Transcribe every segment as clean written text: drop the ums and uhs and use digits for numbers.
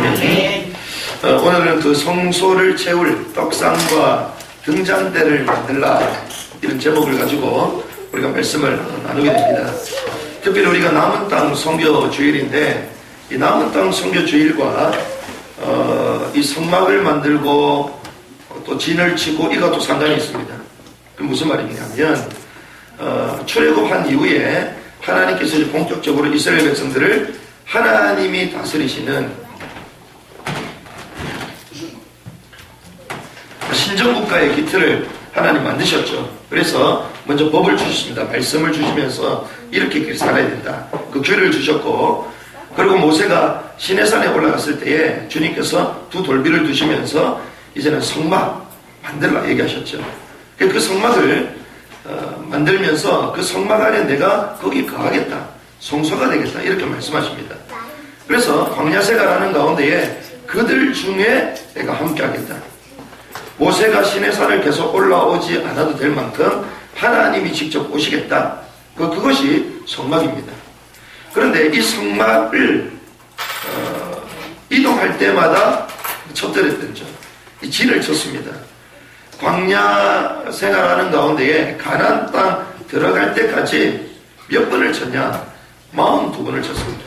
아멘. 오늘은 그 성소를 채울 떡상과 등잔대를 만들라, 이런 제목을 가지고 우리가 말씀을 나누게 됩니다. 특별히 우리가 남은 땅 선교 주일인데, 이 남은 땅 선교 주일과 이 성막을 만들고 또 진을 치고 이것도 상관이 있습니다. 그 무슨 말이냐면 출애굽한 이후에 하나님께서 이제 본격적으로 이스라엘 백성들을 하나님이 다스리시는 신정국가의 기틀을 하나님 만드셨죠. 그래서 먼저 법을 주셨습니다. 말씀을 주시면서 이렇게 살아야 된다, 그 규례를 주셨고, 그리고 모세가 시내산에 올라갔을 때에 주님께서 두 돌비를 두시면서 이제는 성막 만들라 얘기하셨죠. 그 성막을 만들면서 그 성막 안에 내가 거기 거하겠다, 성소가 되겠다, 이렇게 말씀하십니다. 그래서 광야생활하는 가운데에 그들 중에 내가 함께하겠다. 모세가 시내산을 계속 올라오지 않아도 될 만큼 하나님이 직접 오시겠다. 그것이 성막입니다. 그런데 이 성막을 이동할 때마다 쳤더랬던 점, 이 진을 쳤습니다. 광야 생활하는 가운데에 가나안 땅 들어갈 때까지 몇 번을 쳤냐? 42번을 쳤습니다.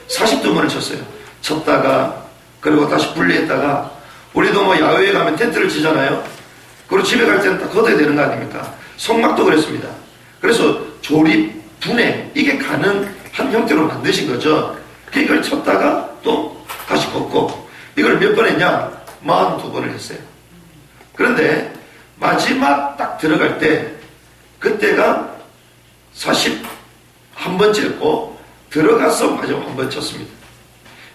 42번을 쳤어요. 쳤다가 그리고 다시 분리했다가, 우리도 뭐 야외에 가면 텐트를 치잖아요. 그리고 집에 갈 때는 다 걷어야 되는 거 아닙니까? 성막도 그랬습니다. 그래서 조립, 분해, 이게 가능한 형태로 만드신 거죠. 이걸 쳤다가 또 다시 걷고, 이걸 몇 번 했냐? 42번을 했어요. 그런데 마지막 딱 들어갈 때, 그때가 41번째였고 들어가서 마지막 한 번 쳤습니다.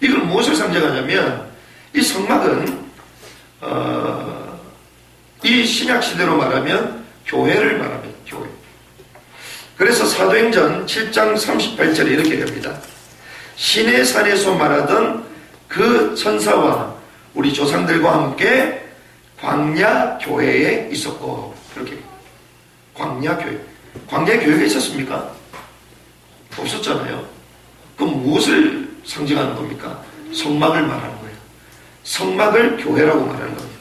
이걸 무엇을 상징하냐면, 이 성막은 이 신약시대로 말하면 교회를 말합니다. 교회. 그래서 사도행전 7장 38절에 이렇게 얘기합니다. 시내산에서 말하던 그 천사와 우리 조상들과 함께 광야교회에 있었고, 그렇게 광야교회. 광야교회가 있었습니까? 없었잖아요. 그럼 무엇을 상징하는 겁니까? 성막을 말하는 거예요. 성막을 교회라고 말하는 겁니다.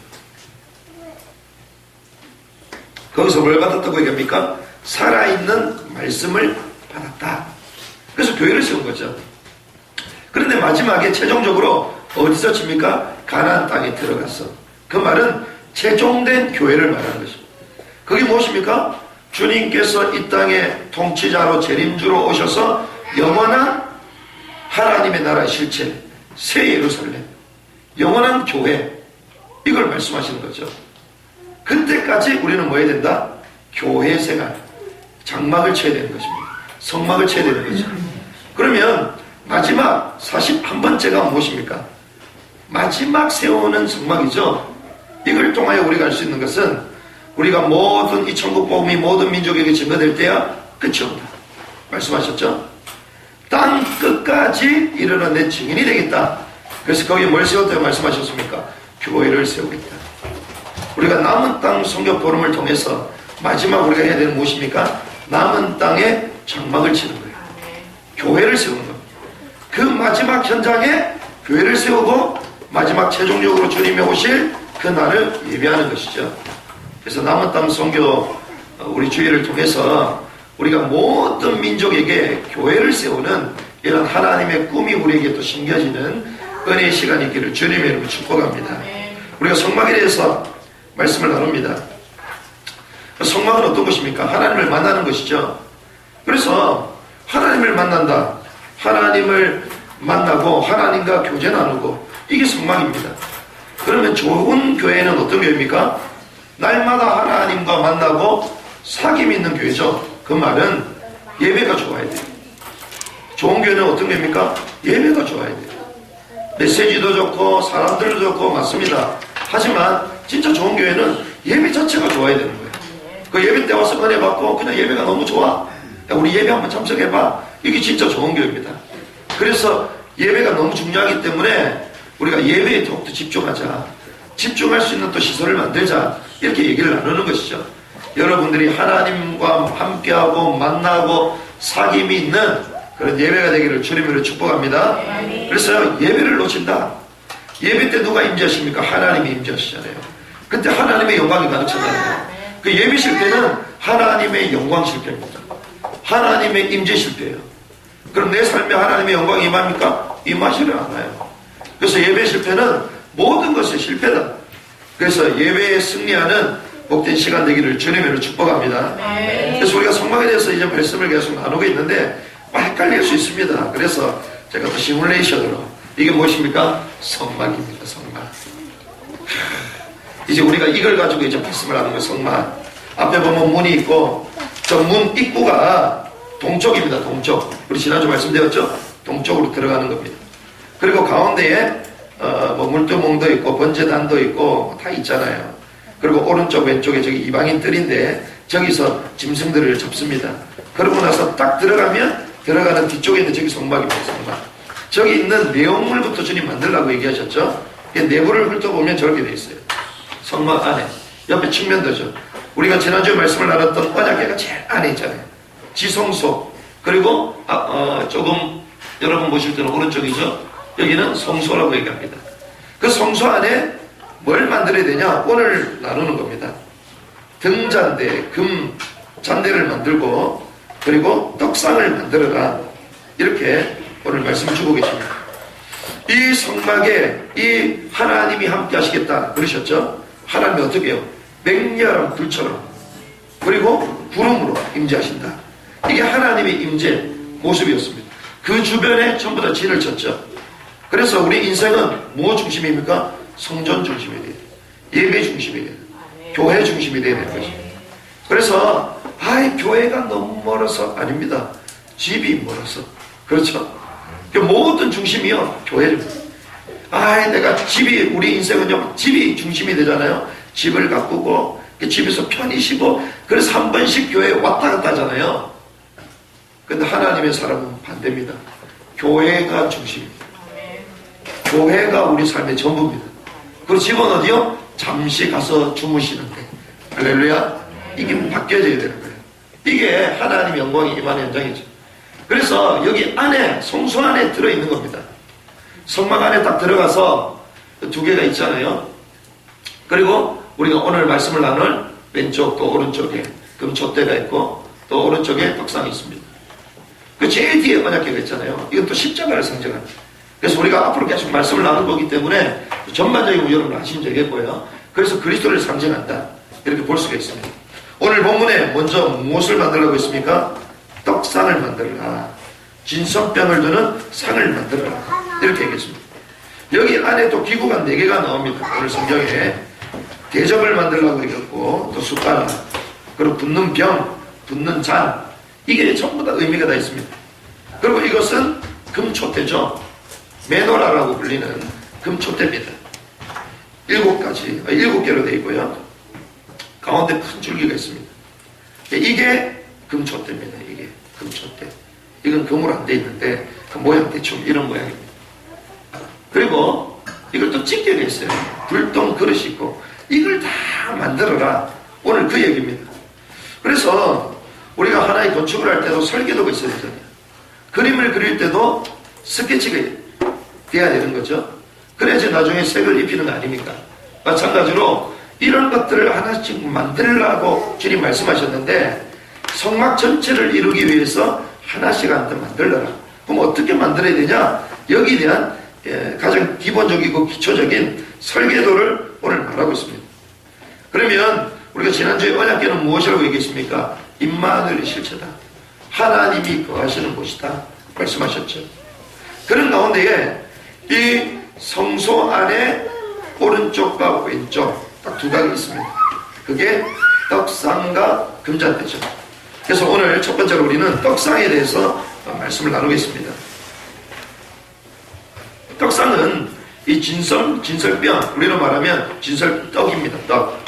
거기서 뭘 받았다고 얘기합니까? 살아있는 말씀을 받았다. 그래서 교회를 세운 거죠. 그런데 마지막에 최종적으로 어디서 칩니까? 가나안 땅에 들어갔어. 그 말은 최종된 교회를 말하는 것입니다. 그게 무엇입니까? 주님께서 이 땅의 통치자로 재림주로 오셔서 영원한 하나님의 나라의 실체, 새 예루살렘, 영원한 교회, 이걸 말씀하시는 거죠. 그때까지 우리는 뭐 해야 된다? 교회 생활, 장막을 쳐야 되는 것입니다. 성막을 쳐야 되는 거죠. 그러면 마지막 41번째가 무엇입니까? 마지막 세우는 성막이죠. 이걸 통하여 우리가 알 수 있는 것은, 우리가 모든 이 천국 복음이 모든 민족에게 증거될 때야 끝이 없다 말씀하셨죠. 땅 끝까지 이르러 내 증인이 되겠다. 그래서 거기에 뭘 세웠다고 말씀하셨습니까? 교회를 세우겠다. 우리가 남은 땅 선교 포럼을 통해서 마지막 우리가 해야 되는 무엇입니까? 남은 땅에 장막을 치는 거예요. 교회를 세우는 겁니다. 그 마지막 현장에 교회를 세우고 마지막 최종적으로 주님이 오실 그 날을 예배하는 것이죠. 그래서 남은 땅 선교 우리 주일을 통해서 우리가 모든 민족에게 교회를 세우는 이런 하나님의 꿈이 우리에게 또 심겨지는 은혜의 시간이 있기를 주님의 이름으로 축복합니다. 우리가 성막에 대해서 말씀을 나눕니다. 성막은 어떤 것입니까? 하나님을 만나는 것이죠. 그래서 하나님을 만난다, 하나님을 만나고 하나님과 교제 나누고, 이게 성막입니다. 그러면 좋은 교회는 어떤 교회입니까? 날마다 하나님과 만나고 사귐 있는 교회죠. 그 말은 예배가 좋아야 돼요. 좋은 교회는 어떤 교회입니까? 예배가 좋아야 돼요. 메시지도 좋고 사람들도 좋고 맞습니다. 하지만 진짜 좋은 교회는 예배 자체가 좋아야 되는 거예요. 그 예배 때 와서 은혜 받고 그냥 예배가 너무 좋아, 야, 우리 예배 한번 참석해봐, 이게 진짜 좋은 교회입니다. 그래서 예배가 너무 중요하기 때문에 우리가 예배에 더욱더 집중하자, 집중할 수 있는 또 시설을 만들자, 이렇게 얘기를 나누는 것이죠. 여러분들이 하나님과 함께하고 만나고 사귐이 있는 그런 예배가 되기를 주님으로 축복합니다. 그래서 예배를 놓친다, 예배 때 누가 임재하십니까? 하나님이 임재하시잖아요. 그때 하나님의 영광이 가득하잖아요. 그 예배실 때는 하나님의 영광 실패입니다. 하나님의 임재 실패예요. 그럼 내 삶에 하나님의 영광이 임합니까? 임하지를 않아요. 그래서 예배 실패는 모든 것의 실패다. 그래서 예배에 승리하는 복된 시간 되기를 주님으로 축복합니다. 그래서 우리가 성막에 대해서 이제 말씀을 계속 나누고 있는데 헷갈릴 수 있습니다. 그래서 제가 또 시뮬레이션으로 이게 무엇입니까? 성막입니다. 성막. 이제 우리가 이걸 가지고 이제 말씀을 하는 거예요. 성막. 앞에 보면 문이 있고 저 문 입구가 동쪽입니다. 동쪽. 우리 지난주 말씀드렸죠? 동쪽으로 들어가는 겁니다. 그리고 가운데에 뭐 물두멍도 있고 번제단도 있고 다 있잖아요. 그리고 오른쪽 왼쪽에 저기 이방인 뜰인데 저기서 짐승들을 잡습니다. 그러고 나서 딱 들어가면 들어가는 뒤쪽에 있는 저기 성막입니다. 성막. 저기 있는 내용물부터 주님 만들라고 얘기하셨죠? 내부를 훑어보면 저렇게 돼 있어요. 성막 안에 옆에 측면도죠. 우리가 지난주에 말씀을 나눴던 언약궤가 제일 안에 있잖아요. 지성소. 그리고 조금 여러분 보실 때는 오른쪽이죠. 여기는 성소라고 얘기합니다. 그 성소 안에 뭘 만들어야 되냐? 오늘 나누는 겁니다. 등잔대, 금 잔대를 만들고 그리고 떡상을 만들어라. 이렇게 오늘 말씀을 주고 계십니다. 이 성막에 이 하나님이 함께 하시겠다 그러셨죠? 하나님이 어떻게 해요? 맹렬한 불처럼 그리고 구름으로 임재하신다. 이게 하나님의 임재 모습이었습니다. 그 주변에 전부 다 진을 쳤죠. 그래서 우리 인생은 무엇 중심입니까? 성전 중심이 돼야 돼요. 예배 중심이 돼야 돼요. 교회 중심이 돼야 되는 거죠. 그래서 교회가 너무 멀어서 아닙니다. 집이 멀어서. 그렇죠? 모든 중심이요 교회입니다. 내가 집이 우리 인생은요 집이 중심이 되잖아요. 집을 가꾸고 집에서 편히 쉬고 그래서 한 번씩 교회에 왔다 갔다 하잖아요. 근데 하나님의 사람은 반대입니다. 교회가 중심입니다. 교회가 우리 삶의 전부입니다. 그리고 집은 어디요? 잠시 가서 주무시는데. 할렐루야. 이게 바뀌어져야 되는 거예요. 이게 하나님의 영광이 임하는 현장이죠. 그래서 여기 안에 성소 안에 들어있는 겁니다. 성막 안에 딱 들어가서 두 개가 있잖아요. 그리고 우리가 오늘 말씀을 나눌 왼쪽 또 오른쪽에 금촛대가 있고 또 오른쪽에 떡상이 있습니다. 그 제일 뒤에 언약궤가 있잖아요. 이건 또 십자가를 상징합니다. 그래서 우리가 앞으로 계속 말씀을 나눌 거기 때문에 전반적인 여러분 아시면 되겠고요. 그래서 그리스도를 상징한다. 이렇게 볼 수가 있습니다. 오늘 본문에 먼저 무엇을 만들라고 했습니까? 떡상을 만들어라. 진선병을 두는 상을 만들어라. 이렇게 얘기했습니다. 여기 안에 또 기구가 4개가 나옵니다. 오늘 성경에 대접을 만들라고 얘기했고 또 숟가락 그리고 붓는 병, 붓는 잔 이게 전부 다 의미가 다 있습니다. 그리고 이것은 금촛대죠. 메노라라고 불리는 금촛대입니다. 7개로 되어 있고요. 가운데 큰 줄기가 있습니다. 이게 금촛대입니다. 이게 금촛대. 이건 금으로 안 되어 있는데 그 모양 대충 이런 모양입니다. 그리고 이걸 또 찢게 했어요. 불똥 그릇이 있고 이걸 다 만들어라. 오늘 그 얘기입니다. 그래서 우리가 하나의 건축을 할 때도 설계도가 있어야 되잖아요. 그림을 그릴 때도 스케치가 돼야 되는 거죠. 그래야지 나중에 색을 입히는 거 아닙니까? 마찬가지로 이런 것들을 하나씩 만들라고 주님 말씀하셨는데 성막 전체를 이루기 위해서 하나씩 하나씩 만들어라. 그럼 어떻게 만들어야 되냐? 여기에 대한 가장 기본적이고 기초적인 설계도를 오늘 말하고 있습니다. 그러면 우리가 지난주에 언약궤는 무엇이라고 얘기했습니까? 임마누엘의 실체다. 하나님이 거하시는 곳이다. 말씀하셨죠. 그런 가운데에 이 성소 안에 오른쪽과 왼쪽 딱 두 각이 있습니다. 그게 떡상과 금잔대죠. 그래서 오늘 첫 번째로 우리는 떡상에 대해서 말씀을 나누겠습니다. 떡상은 이 진설병, 우리로 말하면 진설떡입니다. 떡.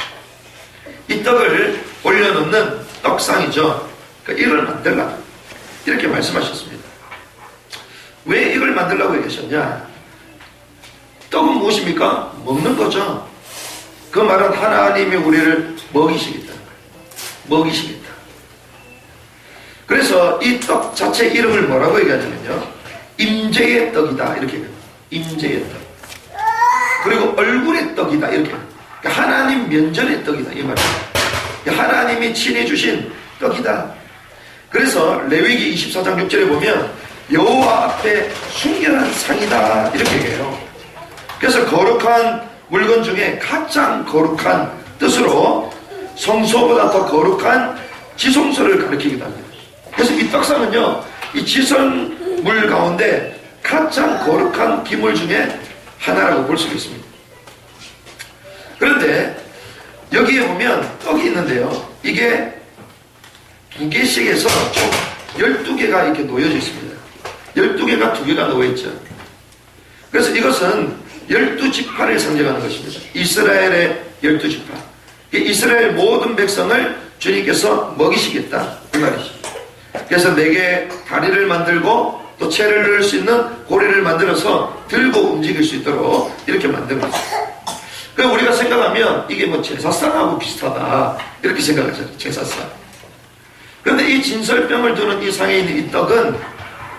이 떡을 올려놓는 떡상이죠. 그러니까 이걸 만들라. 이렇게 말씀하셨습니다. 왜 이걸 만들라고 얘기하셨냐? 떡은 무엇입니까? 먹는 거죠. 그 말은 하나님이 우리를 먹이시겠다는 거예요. 먹이시겠다. 그래서 이 떡 자체 이름을 뭐라고 얘기하냐면요. 임재의 떡이다. 이렇게 얘기합니다. 임재의 떡. 그리고 얼굴의 떡이다. 이렇게. 그러니까 하나님 면전의 떡이다. 이 말이에요. 하나님이 친히 주신 떡이다. 그래서 레위기 24장 6절에 보면 여호와 앞에 순결한 상이다. 이렇게 얘기해요. 그래서 거룩한 물건 중에 가장 거룩한 뜻으로 성소보다 더 거룩한 지성소를 가리키기도 합니다. 그래서 이 떡상은요, 이 지성물 가운데 가장 거룩한 기물 중에 하나라고 볼 수 있습니다. 그런데 여기에 보면 떡이 있는데요, 이게 2개씩 해서 총 12개가 이렇게 놓여져 있습니다. 12개가 2개가 놓여있죠. 그래서 이것은 12지파를 상징하는 것입니다. 이스라엘의 12지파. 이스라엘 모든 백성을 주님께서 먹이시겠다. 이 말이죠. 그래서 4개 다리를 만들고 또 채를 넣을 수 있는 고리를 만들어서 들고 움직일 수 있도록 이렇게 만든 거죠. 그럼 우리가 생각하면 이게 뭐 제사상하고 비슷하다. 이렇게 생각하잖아요. 제사상. 그런데 이 진설병을 두는 이 상에 있는 이 떡은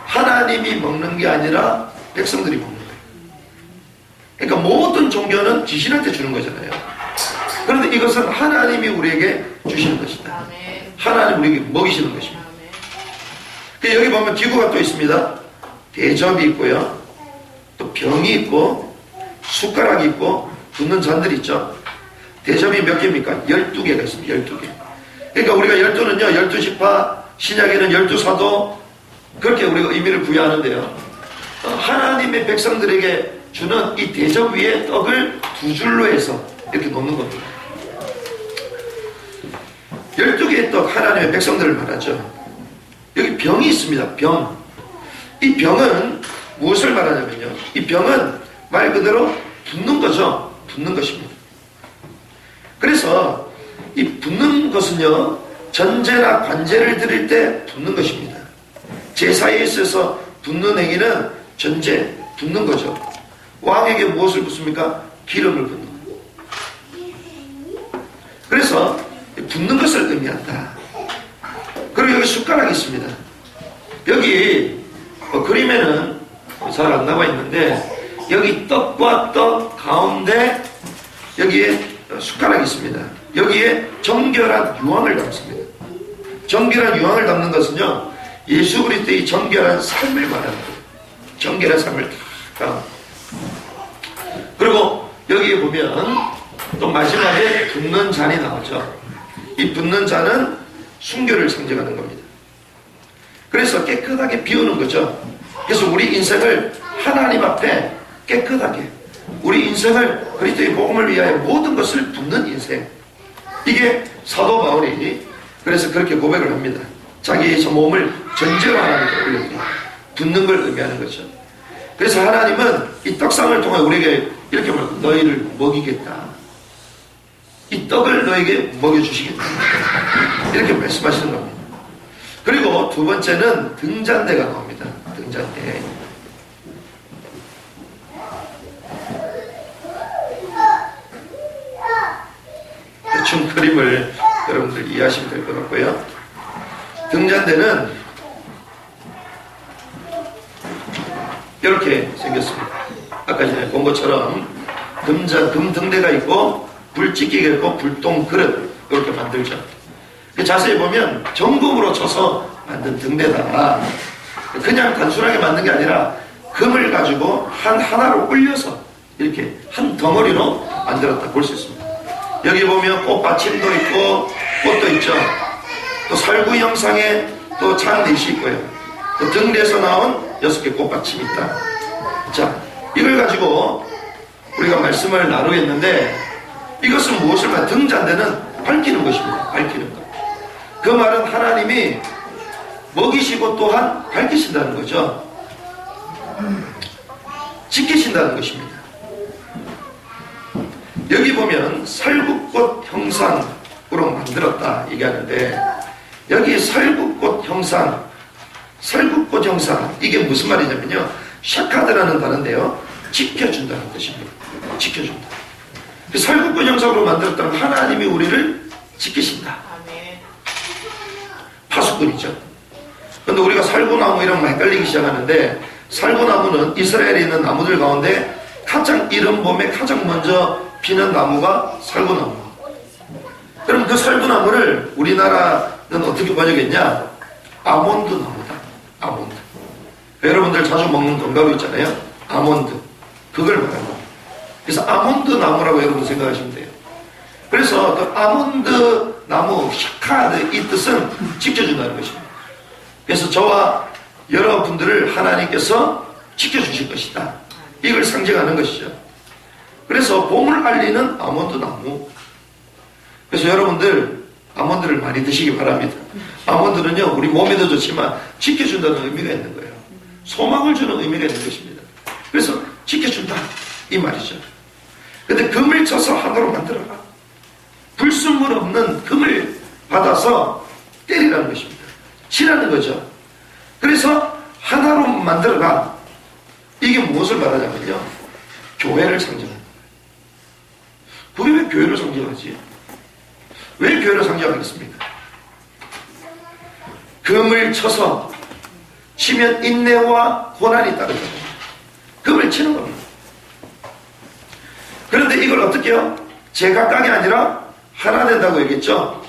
하나님이 먹는 게 아니라 백성들이 먹는 거예요. 그러니까 모든 종교는 귀신한테 주는 거잖아요. 그런데 이것은 하나님이 우리에게 주시는 것이다. 하나님 우리에게 먹이시는 것입니다. 여기 보면 기구가 또 있습니다. 대접이 있고요, 또 병이 있고 숟가락이 있고 붓는 잔들이 있죠. 대접이 몇 개입니까? 12개가 있습니다. 12개. 그러니까 우리가 12는요 12지파, 신약에는 12사도 그렇게 우리가 의미를 부여하는데요, 하나님의 백성들에게 주는 이 대접 위에 떡을 2줄로 해서 이렇게 놓는 겁니다. 12개의 떡, 하나님의 백성들을 말하죠. 여기 병이 있습니다. 병. 이 병은 무엇을 말하냐면요, 이 병은 말 그대로 붓는 거죠. 붓는 것입니다. 그래서 이 붓는 것은요, 전제나 관제를 드릴 때 붓는 것입니다. 제사에 있어서 붓는 행위는 전제, 붓는 거죠. 왕에게 무엇을 붓습니까? 기름을 붓는 거예요. 그래서 붓는 것을 의미한다. 그리고 여기 숟가락이 있습니다. 여기 그림에는 잘 안 나와 있는데 여기 떡과 떡 가운데 여기에 숟가락이 있습니다. 여기에 정결한 유황을 담습니다. 정결한 유황을 담는 것은요, 예수 그리스도의 정결한 삶을 말하는 거예요. 정결한 삶을 다. 그리고 여기에 보면 또 마지막에 붓는 잔이 나오죠. 이 붓는 잔은 순결을 상징하는 겁니다. 그래서 깨끗하게 비우는 거죠. 그래서 우리 인생을 하나님 앞에 깨끗하게, 우리 인생을 그리스도의 복음을 위하여 모든 것을 붓는 인생. 이게 사도 바울이 그래서 그렇게 고백을 합니다. 자기의 몸을 전제로 하나님께 올려드리고 붓는 걸 의미하는 거죠. 그래서 하나님은 이 떡상을 통해 우리에게 이렇게 말하고 너희를 먹이겠다. 이 떡을 너에게 먹여주시겠다. 이렇게 말씀하시는 겁니다. 그리고 두 번째는 등잔대가 나옵니다. 등잔대. 대충 그림을 여러분들 이해하시면 될 것 같고요. 등잔대는 이렇게 생겼습니다. 아까 전에 본 것처럼 금등대가 있고 불찍기가 있고 불똥 그릇 이렇게 만들죠. 자세히 보면 정금으로 쳐서 만든 등대다. 그냥 단순하게 만든 게 아니라 금을 가지고 하나로 올려서 이렇게 한 덩어리로 만들었다 볼 수 있습니다. 여기 보면 꽃받침도 있고 꽃도 있죠. 또 살구 형상의 또 장넷이 있고요. 또 등대에서 나온 6개 꽃받침이 있다. 자, 이걸 가지고 우리가 말씀을 나누겠는데, 이것은 무엇을 말해? 등잔대는 밝히는 것입니다. 밝히는 것. 그 말은 하나님이 먹이시고 또한 밝히신다는 거죠. 지키신다는 것입니다. 여기 보면 살구꽃 형상으로 만들었다 얘기하는데, 여기 살구꽃 형상, 살구꽃 형상, 이게 무슨 말이냐면요, 샤카드라는 단어인데요, 지켜준다는 뜻입니다. 지켜준다. 살구꽃 형상으로 만들었다는 하나님이 우리를 지키신다. 파수꾼이죠. 그런데 우리가 살구나무 이런 거 헷갈리기 시작하는데, 살구나무는 이스라엘에 있는 나무들 가운데 가장 이른 봄에 가장 먼저 피는 나무가 살구나무. 그럼 그 살구나무를 우리나라는 어떻게 번역했냐? 아몬드 나무다. 아몬드. 여러분들 자주 먹는 견과류 있잖아요. 아몬드. 그걸 말하는 거예요. 그래서 아몬드 나무라고 여러분 생각하시면 돼요. 그래서 그 아몬드 나무 샤카드 이 뜻은 지켜준다는 것입니다. 그래서 저와 여러분들을 하나님께서 지켜주실 것이다. 이걸 상징하는 것이죠. 그래서 봄을 알리는 아몬드 나무. 그래서 여러분들 아몬드를 많이 드시기 바랍니다. 아몬드는요 우리 몸에도 좋지만 지켜준다는 의미가 있는 거예요. 소망을 주는 의미가 있는 것입니다. 그래서 지켜준다 이 말이죠. 근데 금을 쳐서 하나로 만들어라. 불순물 없는 금을 받아서 때리라는 것입니다. 치라는 거죠. 그래서 하나로 만들어라. 이게 무엇을 말하냐면요 교회를 상징합니다. 그게 왜 교회를 상징하지? 왜 교회를 상징하겠습니까? 금을 쳐서 치면 인내와 고난이 따르죠. 금을 치는 겁니다. 그런데 이걸 어떻게 해요? 제각각이 아니라 하나 된다고 얘기했죠?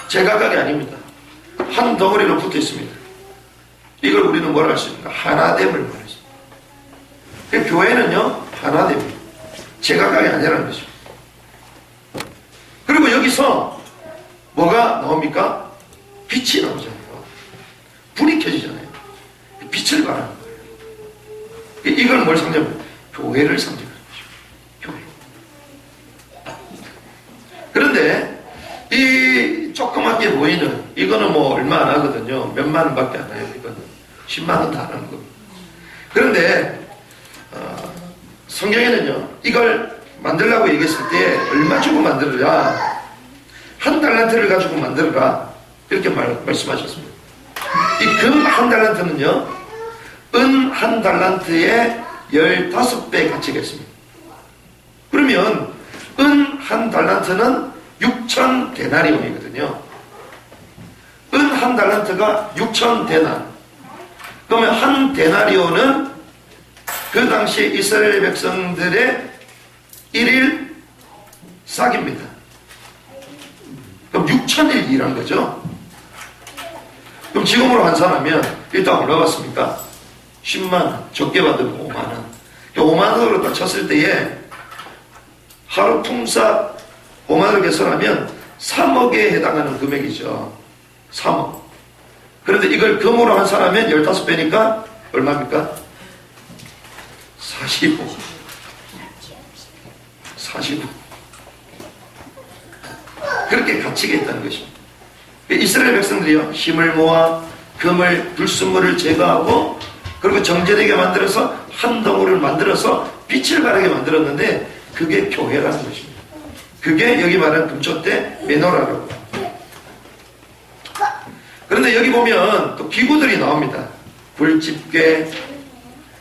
제각각이 아닙니다. 한 덩어리로 붙어 있습니다. 이걸 우리는 뭐라 할 수 있습니까? 하나됨을 말하죠. 교회는요 하나됨입니다. 제각각이 아니라는 것입니다. 그리고 여기서 뭐가 나옵니까? 빛이 나오잖아요. 불이 켜지잖아요. 빛을 말하는 거예요. 이걸 뭘 상징합니까? 교회를 상징하는 것입니다. 교회. 그런데 이 조그맣게 보이는 이거는 뭐 얼마 안 하거든요. 몇만 원밖에 안 해요. 이거는 10만 원 다 안 하는 겁니다. 그런데 성경에는요 이걸 만들라고 얘기했을 때 얼마 주고 만들어라? 한 달란트를 가지고 만들어라. 이렇게 말씀하셨습니다. 이 금 한 달란트는요 은 한 달란트에 15배 가치가 있습니다. 그러면 은 한 달란트는 6천 데나리온이거든요. 은 한 달란트가 6천 데나. 그러면 한 데나리온은 그 당시에 이스라엘 백성들의 1일 싹입니다. 그럼 6천일 일한 거죠. 그럼 지금으로 환산하면 일단 올라갔습니까? 10만원, 적게 받으면 5만원. 5만원으로 딱 쳤을 때에 하루 품삯 5만원을 계산하면 3억에 해당하는 금액이죠. 3억. 그런데 이걸 금으로 환산하면 15배니까 얼마입니까? 45. 그렇게 가치가 있다는 것입니다. 이스라엘 백성들이요 힘을 모아 금을 불순물을 제거하고 그리고 정제되게 만들어서 한 덩어리를 만들어서 빛을 발하게 만들었는데 그게 교회라는 것입니다. 그게 여기 말하는 금촛대 메노라라고. 그런데 여기 보면 또 기구들이 나옵니다. 불집게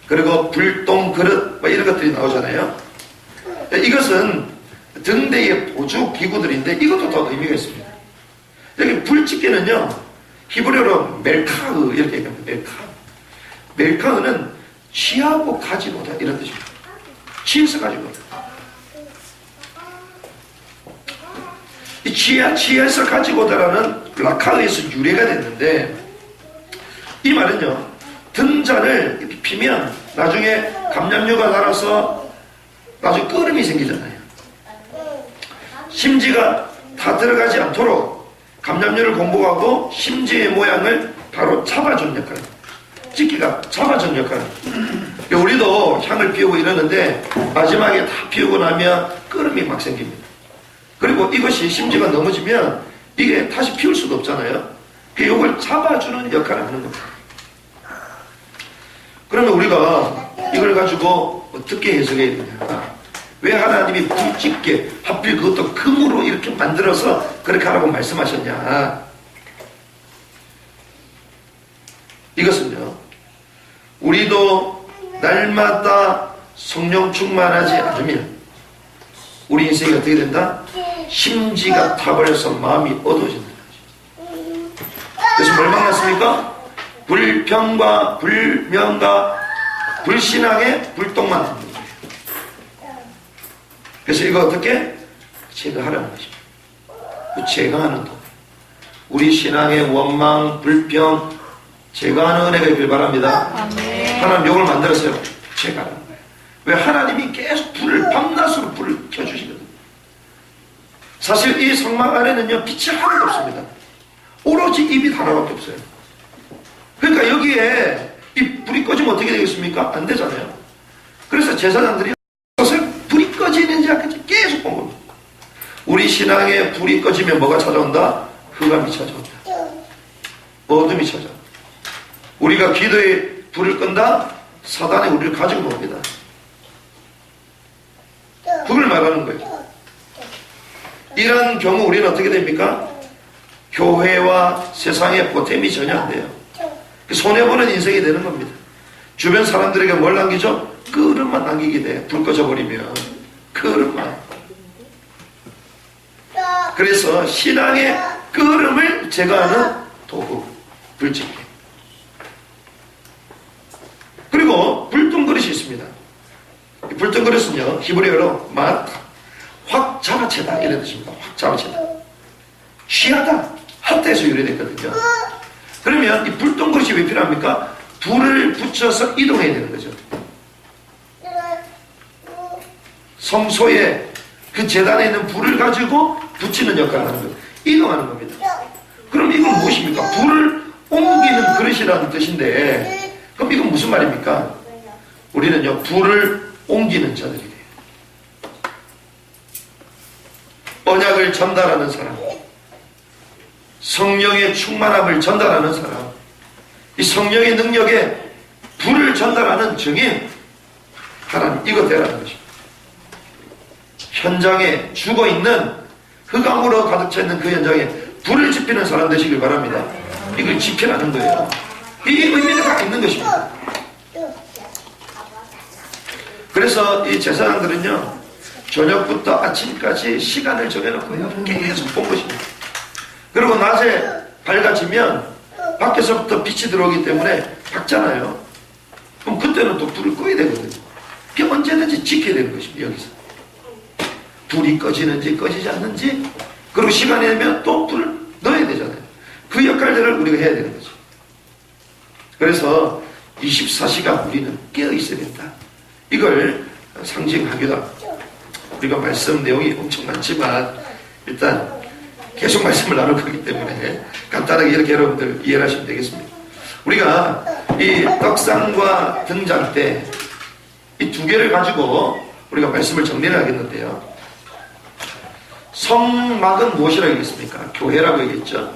그리고 불똥 그릇 뭐 이런 것들이 나오잖아요. 이것은 등대의 보조 기구들인데 이것도 더 의미가 있습니다. 여기 불집게는요 히브리어로 멜카흐 이렇게 얘기합니다. 멜카흐. 멜카흐는 취하고 가지고다 이런 뜻입니다. 취해서 가지고다. 이 취해서 가지고다라는 라카흐에서 유래가 됐는데 이 말은요 등잔을 이렇게 피면 나중에 감람류가 날아서 나중에 끓음이 생기잖아요. 심지가 다 들어가지 않도록 감람류를 공복하고 심지의 모양을 바로 잡아준 역할. 집게가 잡아준 역할. 우리도 향을 피우고 이러는데 마지막에 다 피우고 나면 끓음이 막 생깁니다. 그리고 이것이 심지가 넘어지면 이게 다시 피울 수도 없잖아요. 이걸 잡아주는 역할을 하는 겁니다. 그러면 우리가 이걸 가지고 어떻게 해석해야 되냐? 왜 하나님이 불집게 하필 그것도 금으로 이렇게 만들어서 그렇게 하라고 말씀하셨냐? 이것은요 우리도 날마다 성령 충만하지 않으면 우리 인생이 어떻게 된다? 심지가 타버려서 마음이 어두워진다. 그래서 뭘 만났습니까? 불평과 불명과 불신앙의 불똥만 하는 거예요. 그래서 이거 어떻게? 제거하라는 것입니다. 그 제거하는 도. 우리 신앙의 원망, 불평 제거하는 은혜가 있길 바랍니다. 하나님 욕을 만들었어요. 제거하는 거예요. 왜? 하나님이 계속 불을 밤낮으로 불을 켜주시거든요. 사실 이 성막 안에는요 빛이 하나도 없습니다. 오로지 입이 하나밖에 없어요. 그러니까 여기에 이 불이 꺼지면 어떻게 되겠습니까? 안 되잖아요. 그래서 제사장들이 그것을 불이 꺼지는지 안 꺼지는지 계속 본 겁니다. 우리 신앙에 불이 꺼지면 뭐가 찾아온다? 흑암이 찾아온다. 어둠이 찾아온다. 우리가 기도에 불을 끈다? 사단이 우리를 가지고 옵니다. 그걸 말하는 거예요. 이런 경우 우리는 어떻게 됩니까? 교회와 세상에 보탬이 전혀 안 돼요. 손해보는 인생이 되는 겁니다. 주변 사람들에게 뭘 남기죠? 끄름만 남기게 돼. 불 꺼져버리면 끄름만. 그래서 신앙의 끄름을 제거하는 도구, 불집게. 그리고 불똥그릇이 있습니다. 이 불똥그릇은요 히브리어로 확 잡아채다 이런 뜻입니다. 확 잡아채다. 취하다, 핫대에서 유래됐거든요. 그러면 이 불똥그릇이 왜 필요합니까? 불을 붙여서 이동해야 되는 거죠. 성소에 그 제단에 있는 불을 가지고 붙이는 역할을 하는 거예요. 이동하는 겁니다. 그럼 이건 무엇입니까? 불을 옮기는 그릇이라는 뜻인데, 그럼 이건 무슨 말입니까? 우리는요 불을 옮기는 자들이 돼요. 언약을 전달하는 사람, 성령의 충만함을 전달하는 사람, 이 성령의 능력에 불을 전달하는 증인, 하나님 이거 되라는 것입니다. 현장에 죽어있는 흑암으로 가득 차 있는 그 현장에 불을 지피는 사람 되시길 바랍니다. 이걸 지피라는 거예요. 이 의미가 다 있는 것입니다. 그래서 이 제사장들은요 저녁부터 아침까지 시간을 정해놓고요 계속 본 것입니다. 그리고 낮에 밝아지면 밖에서부터 빛이 들어오기 때문에 밝잖아요. 그럼 그때는 또 불을 꺼야 되거든요. 그게 언제든지 지켜야 되는 것입니다. 여기서 불이 꺼지는지 꺼지지 않는지, 그리고 시간이 되면 또 불을 넣어야 되잖아요. 그 역할들을 우리가 해야 되는 거죠. 그래서 24시간 우리는 깨어 있어야 된다. 이걸 상징하기도 합니다. 우리가 말씀 내용이 엄청 많지만 일단 계속 말씀을 나눌 거기 때문에 간단하게 이렇게 여러분들 이해를 하시면 되겠습니다. 우리가 이 떡상과 등잔대 이 두 개를 가지고 우리가 말씀을 정리를 하겠는데요. 성막은 무엇이라고 얘기했습니까? 교회라고 얘기했죠.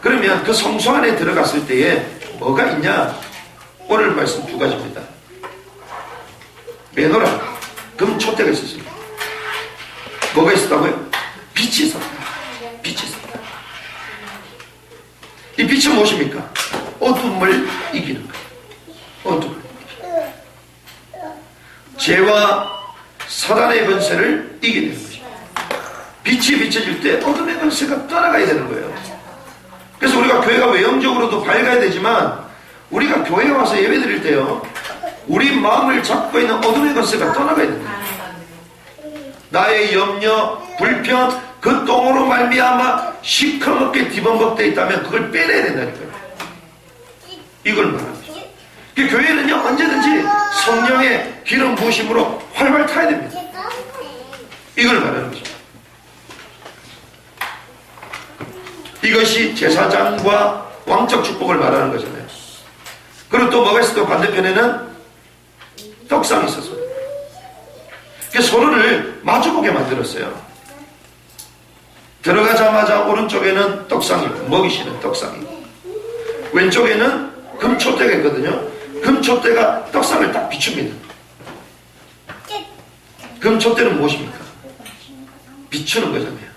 그러면 그 성소 안에 들어갔을 때에 뭐가 있냐? 오늘 말씀 두 가지입니다. 메노라, 금촛대가 있었습니다. 뭐가 있었다고요? 빛이 있었다. 빛이 있었다. 이 빛은 무엇입니까? 어둠을 이기는 거예요. 어둠을 이기는 거예요. 죄와 사단의 권세를 이기는 것입니다. 빛이 비춰질 때 어둠의 권세가 떠나가야 되는 거예요. 그래서 우리가 교회가 외형적으로도 밝아야 되지만 우리가 교회에 와서 예배 드릴 때요 우리 마음을 잡고 있는 어둠의 권세가 떠나가야 됩니다. 나의 염려, 불평, 그 똥으로 말미암아 시커멓게 뒤범벅되어 있다면 그걸 빼내야 된다니까요. 이걸 말합니다. 그 교회는요 언제든지 성령의 기름 부으심으로 활활 타야 됩니다. 이걸 말하는 거죠. 이것이 제사장과 왕적 축복을 말하는 거잖아요. 그리고 또 뭐가 있을까? 반대편에는 떡상이 있었어요. 서로를 마주보게 만들었어요. 들어가자마자 오른쪽에는 떡상이 있고 먹이시는 떡상이 있고 왼쪽에는 금촛대가 있거든요. 금촛대가 떡상을 딱 비춥니다. 금촛대는 무엇입니까? 비추는 거잖아요.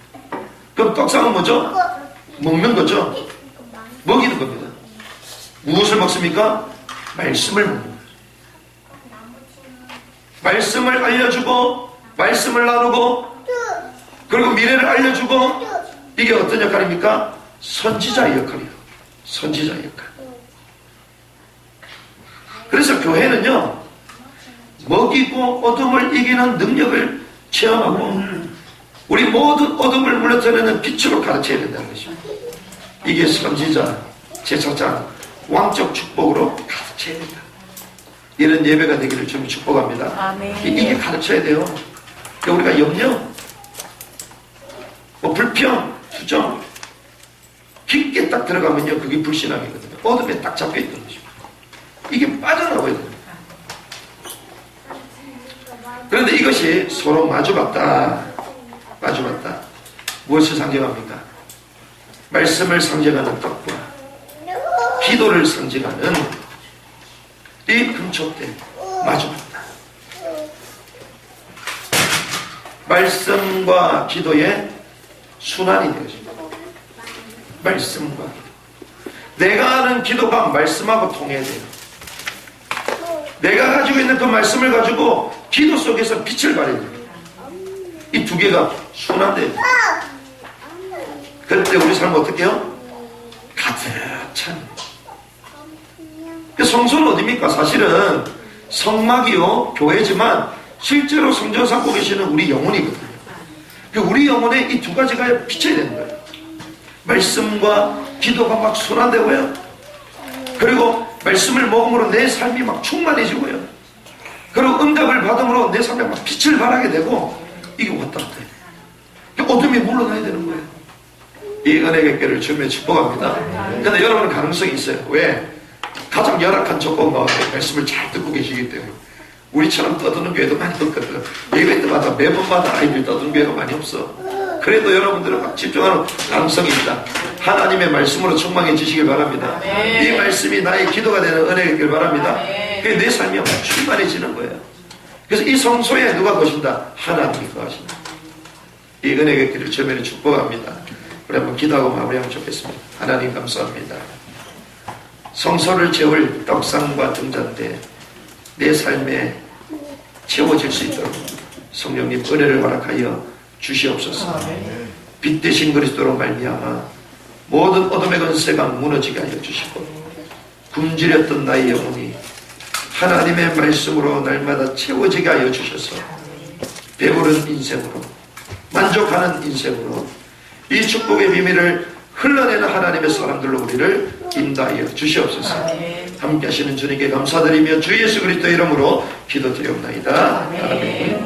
그럼 떡상은 뭐죠? 먹는 거죠. 먹이는 겁니다. 무엇을 먹습니까? 말씀을 먹는 거죠. 말씀을 알려주고 말씀을 나누고 그리고 미래를 알려주고, 이게 어떤 역할입니까? 선지자의 역할이에요. 선지자의 역할. 그래서 교회는요, 먹이고 어둠을 이기는 능력을 체험하고 우리 모든 어둠을 물러터내는 빛으로 가르쳐야 된다는 것입니다. 이게 선지자, 제사장, 왕적 축복으로 가르쳐야 된다. 이런 예배가 되기를 좀 축복합니다. 아멘. 이게 가르쳐야 돼요. 그러니까 우리가 염려, 불평, 투정 깊게 딱 들어가면요, 그게 불신앙이거든요. 어둠에 딱 잡혀있는 것입니다. 이게 빠져나와야 됩니다. 그런데 이것이 서로 마주봤다. 무엇을 상징합니까? 말씀을 상징하는 떡과 기도를 상징하는 이 금촉대 마주봤다. 말씀과 기도의 순환이 되어집니다. 말씀과 기도. 내가 하는 기도가 말씀하고 통해야 돼요. 내가 가지고 있는 그 말씀을 가지고 기도 속에서 빛을 발해야 됩니다. 이 두 개가 순환돼야 돼요. 그럴 때 우리 삶은 어떻게 해요? 가득 찬. 성소는 어디입니까? 사실은 성막이요, 교회지만 실제로 성전 삼고 계시는 우리 영혼이거든요. 우리 영혼에 이 두 가지가 비쳐야 되는 거예요. 말씀과 기도가 막 순환되고요. 그리고 말씀을 먹음으로 내 삶이 막 충만해지고요. 그리고 응답을 받음으로 내 삶에 막 빛을 발하게 되고, 이게 왔다 갔다 해요. 어둠이 물러나야 되는 거예요. 이 은혜의 궤를 주님의 축복합니다. 그런데 여러분은 가능성이 있어요. 왜? 가장 열악한 조건과 말씀을 잘 듣고 계시기 때문에. 우리처럼 떠드는 교회도 많이 없거든. 예배 때마다 매번마다 아이들이 떠드는 교회가 많이 없어. 그래도 여러분들은 막 집중하는 가능성이 있다. 하나님의 말씀으로 충만해지시길 바랍니다. 이 말씀이 나의 기도가 되는 은혜가 있길 바랍니다. 그게 내 삶이 막 충만해지는 거예요. 그래서 이 성소에 누가 거신다? 하나님이 거신다. 이 은혜의 길을 주님의 축복합니다. 우리 한번 기도하고 마무리하면 좋겠습니다. 하나님 감사합니다. 성소를 채울 떡상과 등잔대 내 삶에 채워질 수 있도록 성령님 은혜를 허락하여 주시옵소서. 빛 대신 그리스도로 말미암아 모든 어둠의 권세가 무너지게 하여 주시고 굶주렸던 나의 영혼이 하나님의 말씀으로 날마다 채워지게 하여 주셔서 배부른 인생으로 만족하는 인생으로 이 축복의 비밀을 흘러내는 하나님의 사람들로 우리를 인도하여 주시옵소서. 함께 하시는 주님께 감사드리며 주 예수 그리스도의 이름으로 기도드리옵나이다. 아멘.